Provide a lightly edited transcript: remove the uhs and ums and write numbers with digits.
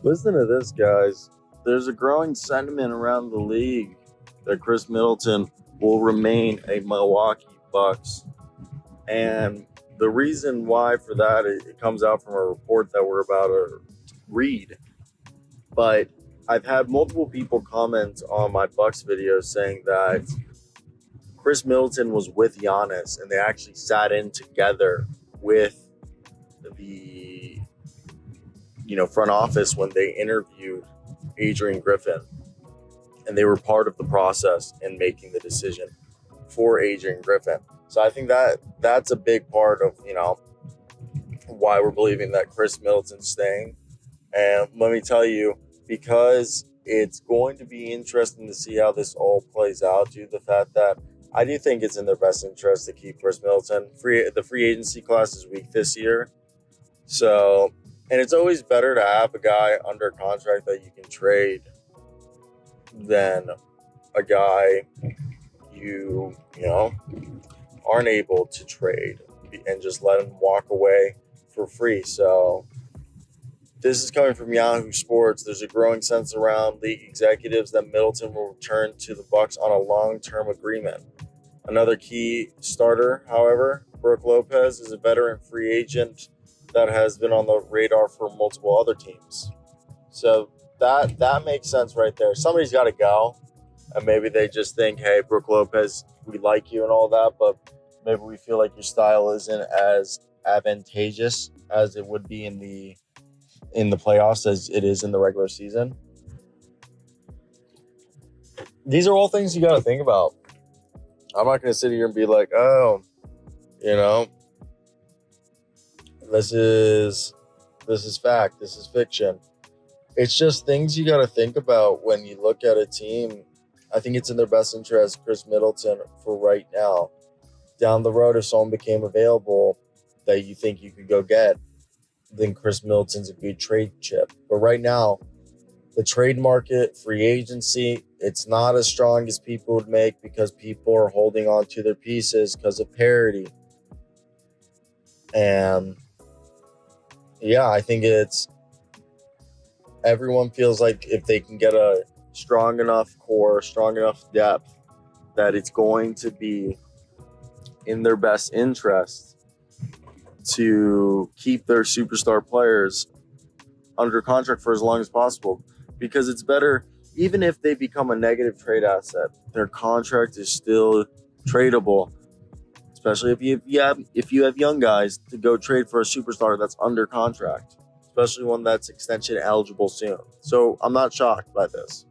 Listen to this, guys. There's a growing sentiment around the league that Khris Middleton will remain a Milwaukee Bucks. And the reason why for that, it comes out from a report that we're about to read. But I've had multiple people comment on my Bucks videos saying that Khris Middleton was with Giannis and they actually sat in together with the front office when they interviewed Adrian Griffin, and they were part of the process in making the decision for Adrian Griffin. So I think that's a big part of why we're believing that Khris Middleton's staying. And let me tell you, because it's going to be interesting to see how this all plays out due to the fact that I do think it's in their best interest to keep Khris Middleton. The free agency class is weak this year. So, and it's always better to have a guy under contract that you can trade than a guy you aren't able to trade and just let him walk away for free. So this is coming from Yahoo Sports. There's a growing sense around league executives that Middleton will return to the Bucks on a long-term agreement. Another key starter, however, Brook Lopez, is a veteran free agent that has been on the radar for multiple other teams. So that makes sense right there. Somebody's got to go, and maybe they just think, hey, Brook Lopez, we like you and all that, but maybe we feel like your style isn't as advantageous as it would be in the playoffs as it is in the regular season. These are all things you got to think about. I'm not going to sit here and be like, oh, this is fact, this is fiction. It's just things you got to think about when you look at a team. I think it's in their best interest, Khris Middleton, for right now. Down the road, if someone became available that you think you could go get, then Khris Middleton's a good trade chip. But right now, the trade market, free agency, it's not as strong as people would make because people are holding on to their pieces because of parity. And yeah, I think everyone feels like if they can get a strong enough core, strong enough depth, that it's going to be in their best interest to keep their superstar players under contract for as long as possible, because it's better, even if they become a negative trade asset, their contract is still tradable, especially if you have young guys to go trade for a superstar that's under contract, especially one that's extension eligible soon. So I'm not shocked by this.